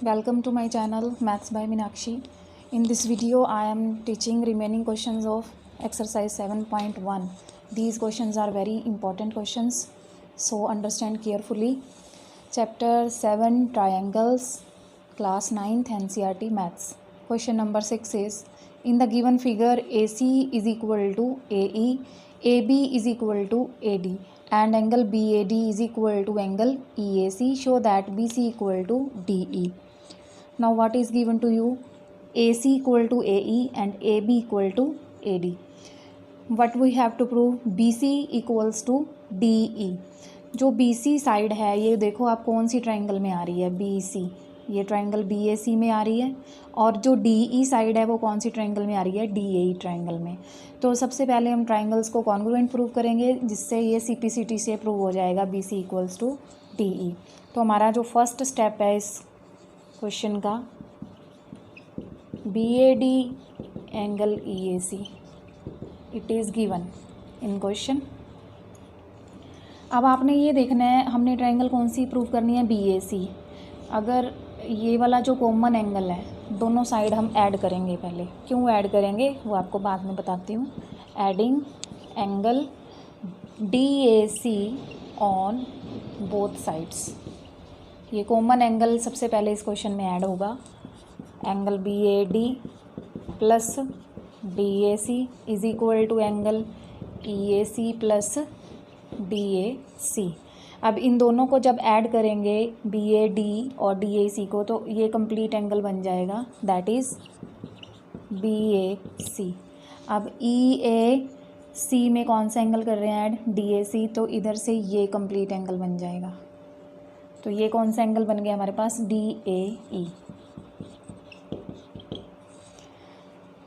Welcome to my channel Maths by Meenakshi. In this video I am teaching remaining questions of exercise 7.1. These questions are very important questions, so understand carefully. Chapter 7 Triangles, class 9th NCERT Maths. Question number 6 is, in the given figure AC is equal to AE, AB is equal to AD and angle BAD is equal to angle EAC. Show that BC equal to DE. Now what is given to you? AC equal to AE and AB equal to AD. What we have to prove? BC equals to DE. जो BC side है ये देखो आप कौन C triangle में आ रही है, BC, ये ट्राइंगल BAC में आ रही है, और जो DE साइड है वो कौन सी ट्राइंगल में आ रही है, DAE ट्राइंगल में। तो सबसे पहले हम ट्राइंगल्स को कॉन्ग्रुएंट प्रूव करेंगे, जिससे ये CPCT से प्रूव हो जाएगा BC इक्वल्स टू DE। तो हमारा जो फर्स्ट स्टेप है इस क्वेश्चन का, BAD angle EAC, it is given in question. अब आपने ये देखना है हमने ट्रायंगल कौन सी प्रूव करनी है, BAC। अगर ये वाला जो कॉमन एंगल है दोनों साइड हम ऐड करेंगे, पहले क्यों ऐड करेंगे वो आपको बाद में बताती हूँ। Adding angle DAC on both sides, ये कॉमन एंगल सबसे पहले इस क्वेश्चन में ऐड होगा। Angle BAD plus DAC is equal to angle EAC plus DAC। अब इन दोनों को जब ऐड करेंगे BAD और DAC को, तो ये कंप्लीट एंगल बन जाएगा, दैट इज़ BAC। अब EAC में कौन सा एंगल कर रहे हैं ऐड, DAC, तो इधर से ये कंप्लीट एंगल बन जाएगा। तो ये कौन सा एंगल बन गया हमारे पास, DAE।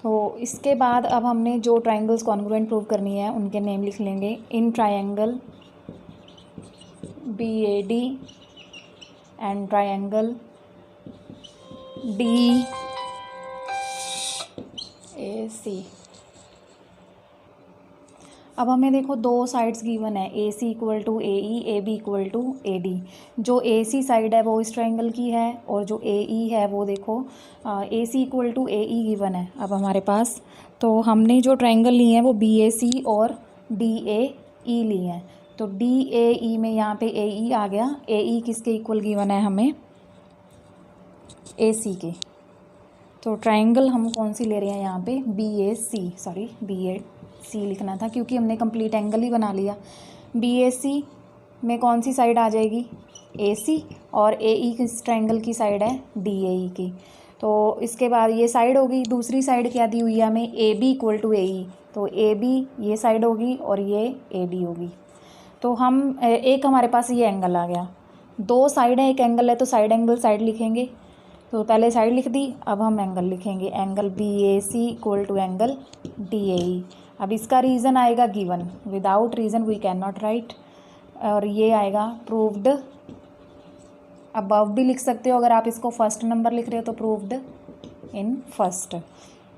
तो इसके बाद अब हमने जो ट्रायंगल्स कॉन्ग्रुएंट प्रूव करनी है उनके नेम लिख लेंगे। In triangle BAD and triangle DAC। अब हमें देखो दो साइड्स गिवन है, AC equal to AE, AB equal to AD। जो AC साइड है वो इस ट्रायंगल की है और जो AE है वो देखो AC equal to AE given है अब हमारे पास। तो हमने जो ट्रायंगल लिए हैं वो BAC और DAE लिए हैं। तो DAE में यहाँ पे AE आ गया, AE किसके इक्वल गिवन है हमें, AC के। तो ट्रायंगल हम कौन सी ले रहे हैं यहाँ पे, BAC लिखना था क्योंकि हमने कंप्लीट एंगल ही बना लिया। BAC में कौन सी साइड आ जाएगी, AC, और AE किस ट्रायंगल की साइड है, DAE की। तो इसके बाद ये साइड होगी, दूसरी साइड क्या दी हुई है हमें, AB इक्वल टू AE। तो AB ये साइड होगी और ये AD होगी। तो हम एक हमारे पास ये एंगल आ गया, दो साइड है एक एंगल है, तो साइड एंगल साइड लिखेंगे। तो पहले साइड लिख दी, अब हम एंगल लिखेंगे, angle BAC equal to angle DAE। अब इसका रीज़न आएगा given, without reason we can not write, और ये आएगा प्रूव्ड। अबव भी लिख सकते हो, अगर आप इसको फर्स्ट नंबर लिख रहे हो तो प्रूव्ड इन फर्स्ट।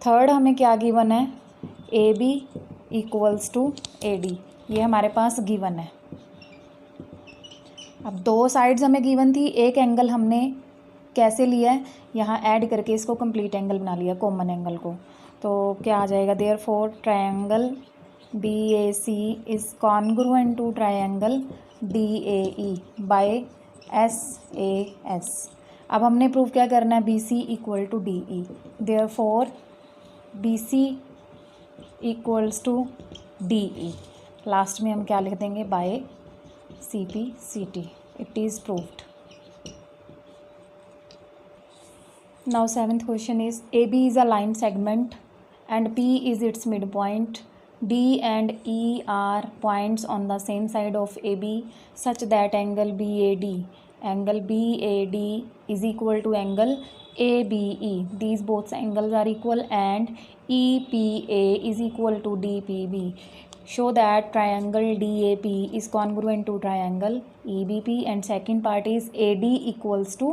थर्ड हमें क्या गिवन है, AB इक्वल्स टू AD, ये हमारे पास गिवन है। अब दो साइड्स हमें गिवन थी, एक एंगल हमने कैसे लिया है, यहाँ ऐड करके इसको कंप्लीट एंगल बना लिया, कॉमन एंगल को। तो क्या आ जाएगा, therefore triangle BAC is congruent to triangle DAE by SAS। अब हमने प्रूव क्या करना है, BC equal to DE, therefore BC equals to DE। Last में हम क्या लिख देंगे, by CPCT, it is proved. Now seventh question is, AB is a line segment and P is its midpoint. D and E are points on the same side of AB such that angle BAD is equal to angle ABE. These both angles are equal and EPA is equal to DPB. Show that triangle DAP is congruent to triangle EBP, and second part is AD equals to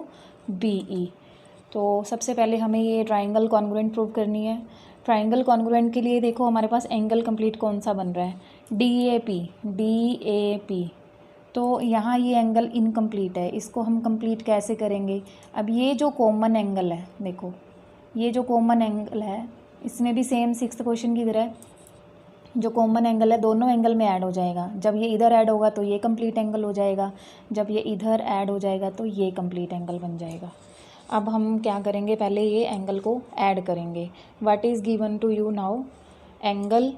BE. तो सबसे पहले हमें ये triangle congruent prove करनी है। Triangle congruent के लिए देखो हमारे पास एंगल कंप्लीट कौन सा बन रहा है, DAP। तो यहाँ ये एंगल इनकम्प्लीट है, इसको हम कंप्लीट कैसे करेंगे। अब ये जो कॉमन एंगल है, देखो ये जो कॉमन एंगल है इसमें भी सेम 6th क्वेश्चन की तरह जो कॉमन एंगल है दोनों एंगल में ऐड हो जाएगा। जब ये इधर ऐड होगा तो ये कंप्लीट एंगल हो जाएगा, जब ये इधर ऐड हो जाएगा तो ये कंप्लीट एंगल बन जाएगा। अब हम क्या करेंगे, पहले ये एंगल को ऐड करेंगे। What is given to you now, angle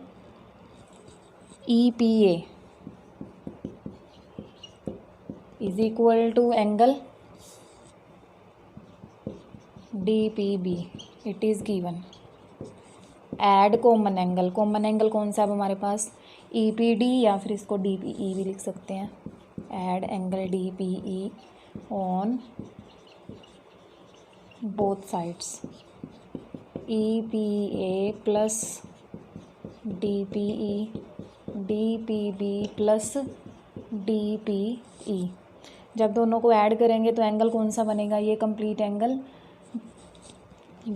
EPA is equal to angle DPB, it is given। Add common angle, common angle कौन सा है हमारे पास, EPD या फिर इसको DPE भी लिख सकते हैं। Add angle DPE on both sides, EPA plus DPE, DPB plus DPE। जब दोनों को ऐड करेंगे तो एंगल कौन सा बनेगा, ये कंप्लीट एंगल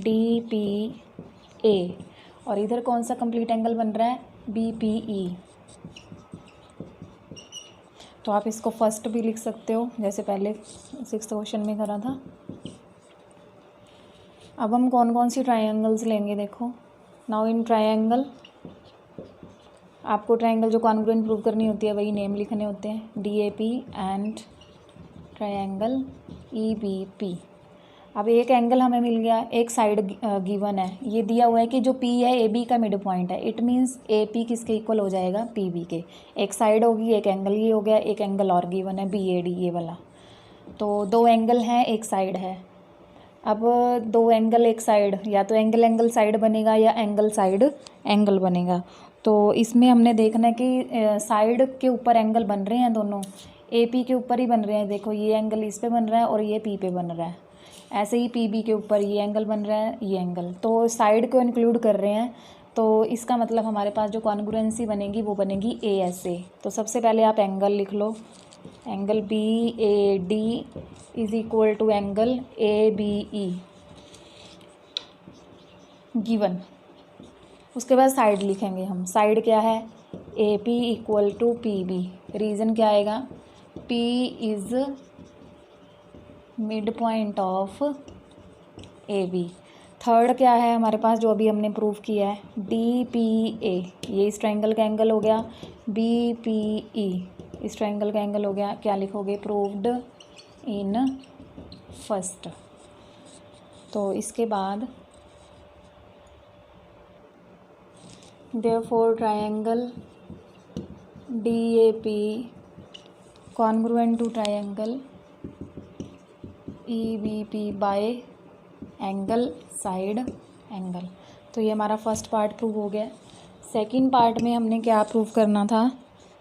DPA, और इधर कौन सा कंप्लीट एंगल बन रहा है, BPE। तो आप इसको फर्स्ट भी लिख सकते हो जैसे पहले 6th क्वेश्चन में करा था। अब हम कौन कौन सी ट्रायंगल्स लेंगे, देखो नाउ इन ट्रायंगल आपको ट्रायंगल जो कॉन्ग्रुएंट प्रूव करनी होती है वही नेम लिखने होते हैं, DAP एंड ट्रायंगल EBP। अब एक एंगल हमें मिल गया, एक साइड गिवन है, ये दिया हुआ है कि जो P है AB का मिड पॉइंट है, इट मीन्स AP किसके इक्वल हो जाएगा, PB के। एक साइड होगी, एक एंगल ये हो गया, एक एंगल और गिवन है BAD ये वाला। तो दो एंगल हैं, एक साइड है। अब दो एंगल एक साइड, या तो एंगल एंगल साइड बनेगा या एंगल साइड एंगल बनेगा। तो इसमें हमने देखना है कि साइड के ऊपर एंगल बन रहे हैं दोनों, AP के ऊपर ही बन रहे हैं। देखो ये एंगल इस पे बन रहा है और ये P पे बन रहा है, ऐसे ही PB के ऊपर ये एंगल बन रहा है, ये एंगल, तो साइड को इंक्लूड कर रहे हैं। तो इसका मतलब हमारे पास जो कॉन्ग्रुएंसी बनेगी वो बनेगी ASA। तो सबसे पहले आप एंगल लिख लो, angle BAD is equal to angle ABE given. उसके बाद साइड लिखेंगे हम, साइड क्या है, AP equal to PB। Reason क्या आएगा, P is mid point of AB। Third क्या है हमारे पास जो अभी हमने प्रूव किया है, DPA, ये इस ट्रायंगल का एंगल हो गया, BPE इस ट्रायंगल का एंगल हो गया। क्या लिखोगे, प्रूव्ड इन फर्स्ट। तो इसके बाद therefore triangle DAP congruent to triangle EBP by angle side angle. तो ये हमारा फर्स्ट पार्ट प्रूव हो गया। सेकंड पार्ट में हमने क्या प्रूव करना था,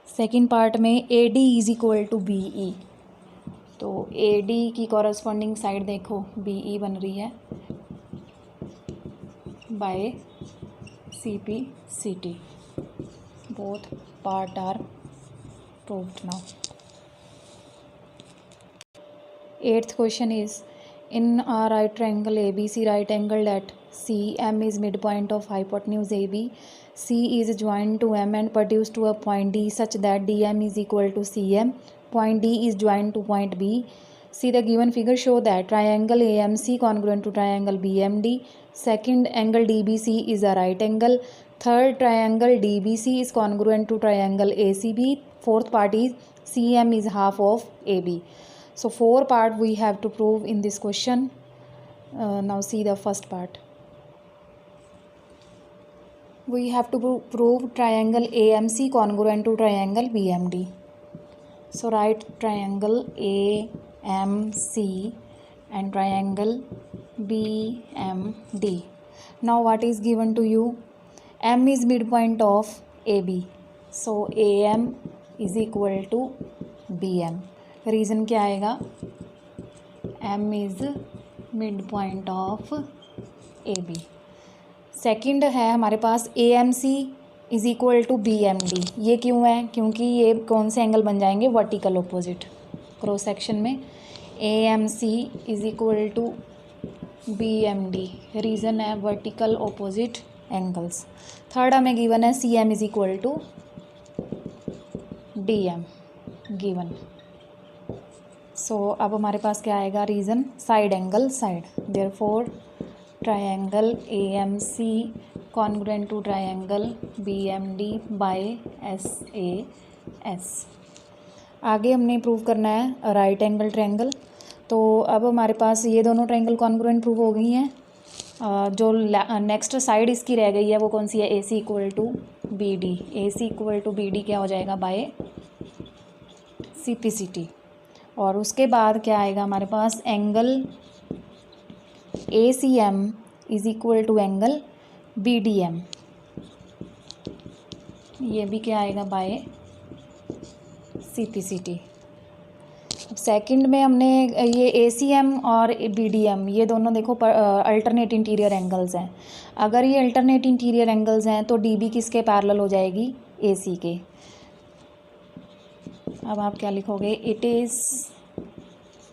सेकंड पार्ट में AD is equal to BE। तो AD की कॉरस्पॉन्डिंग साइड देखो BE बन रही है by CP CT। Both part are proved now. 8th question is, in a right triangle ABC, right angled at C, M is midpoint of hypotenuse AB. C is joined to M and produced to a point D such that DM is equal to CM. Point D is joined to point B. See the given figure show that triangle AMC congruent to triangle BMD. Second angle DBC is a right angle. Third triangle DBC is congruent to triangle ACB. Fourth part is CM is half of AB. So 4 part we have to prove in this question. Now see the first part. We have to prove triangle AMC congruent to triangle BMD. So write triangle AMC and triangle BMD. Now what is given to you? M is midpoint of AB. So AM is equal to BM. Reason क्या आएगा, M is mid point of AB। Second है हमारे पास AMC is equal to BMD। ये क्यों है, क्योंकि ये कौन से एंगल बन जाएंगे, वर्टिकल ऑपोजिट क्रॉस सेक्शन में। AMC is equal to BMD, reason है वर्टिकल ऑपोजिट एंगल्स। थर्ड हमें गिवन है CM is equal to DM given. So अब हमारे पास क्या आएगा reason, side angle side, therefore triangle AMC congruent to triangle BMD by SAS। आगे हमने प्रूव करना है राइट एंगल ट्रायंगल। तो अब हमारे पास ये दोनों ट्रायंगल कॉन्ग्रुएंट प्रूव हो गई हैं। जो नेक्स्ट साइड इसकी रह गई है वो कौन सी है, AC equal to BD। AC equal to BD क्या हो जाएगा, बाय CPCT। और उसके बाद क्या आएगा हमारे पास, angle ACM is equal to angle BDM। ये भी क्या आएगा, बाय CPCT। सेकंड में हमने ये ACM और BDM ये दोनों देखो अल्टरनेट इंटीरियर एंगल्स हैं। अगर ये अल्टरनेट इंटीरियर एंगल्स हैं तो DB किसके पैरेलल हो जाएगी, AC के। अब आप क्या लिखोगे, it is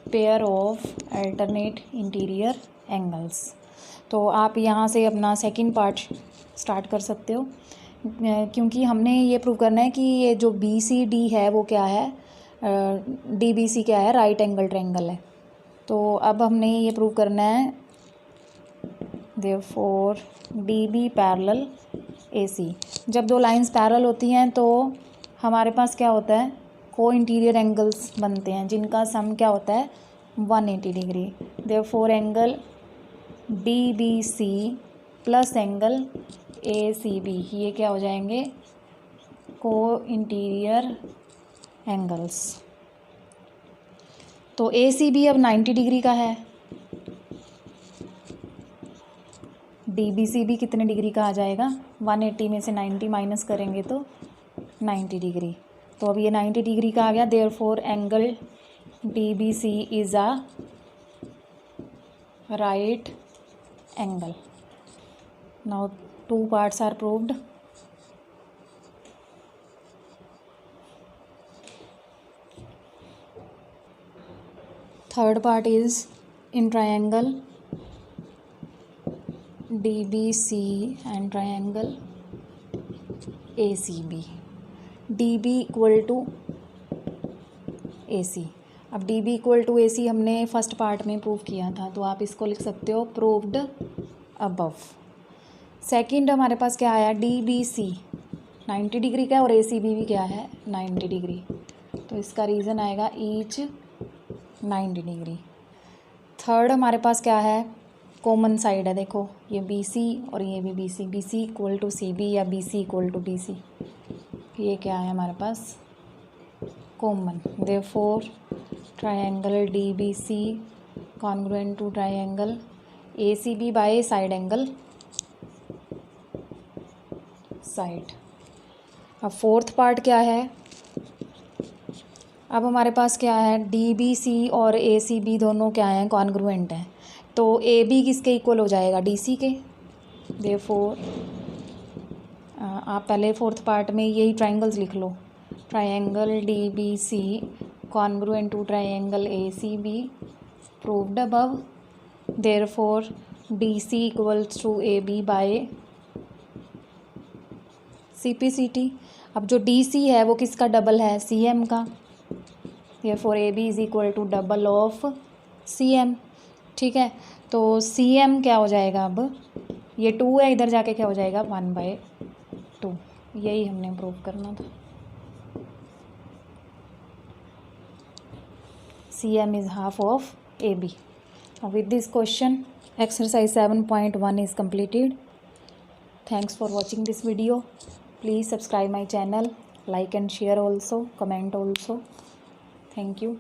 pair of alternate interior angles. तो आप यहाँ से अपना सेकंड पार्ट स्टार्ट कर सकते हो, क्योंकि हमने ये प्रूव करना है कि ये जो BCD है वो क्या है, DBC क्या है, राइट एंगल ट्रायंगल है। तो अब हमने ये प्रूव करना है, देयरफॉर DB पैरेलल AC। जब दो लाइंस पैरेलल होती हैं तो हमारे पास क्या होता है, को इंटीरियर एंगल्स बनते हैं जिनका सम क्या होता है, 180 degree. Therefore angle DBC plus angle ACB ये क्या हो जाएंगे, को इंटीरियर एंगल्स। तो ACB अब 90 डिग्री का है, DBC भी कितने डिग्री का आ जाएगा, 180 में से 90 माइनस करेंगे तो 90 डिग्री। तो अब ये 90 डिग्री का आ गया, therefore angle DBC is a right angle. Now 2 parts are proved. Third part is in triangle DBC and triangle ACB, DB equal to AC। अब DB इक्वल टू AC हमने फर्स्ट पार्ट में प्रूव किया था, तो आप इसको लिख सकते हो प्रूव्ड अबव। सेकंड हमारे पास क्या आया, DBC 90 डिग्री का और ACB भी क्या है, 90 डिग्री। तो इसका रीज़न आएगा ईच 90 डिग्री। थर्ड हमारे पास क्या है, कॉमन साइड है, देखो ये BC और ये भी BC, BC equal to CB या BC इक्वल टू BC, ये क्या है हमारे पास, common. Therefore triangle DBC congruent to triangle ACB by side angle side. अब फोर्थ पार्ट क्या है, अब हमारे पास क्या है, DBC और ACB दोनों क्या हैं, कॉन्ग्रुएंट हैं। तो AB किसके इक्वल हो जाएगा, DC के। देयरफॉर आप पहले फोर्थ पार्ट में यही ट्रायंगल्स लिख लो, triangle DBC congruent to triangle ACB proved above. Therefore DC equals to AB by CPCT। अब जो DC है वो किसका डबल है, CM का। Therefore AB is equal to double of CM। ठीक है, तो CM क्या हो जाएगा, अब ये 2 है, इधर जाके क्या हो जाएगा, 1/2। यही हमने प्रूव करना था। CM is half of AB। With this question exercise 7.1 is completed. Thanks for watching this video. Please subscribe my channel, like and share also, comment also. Thank you.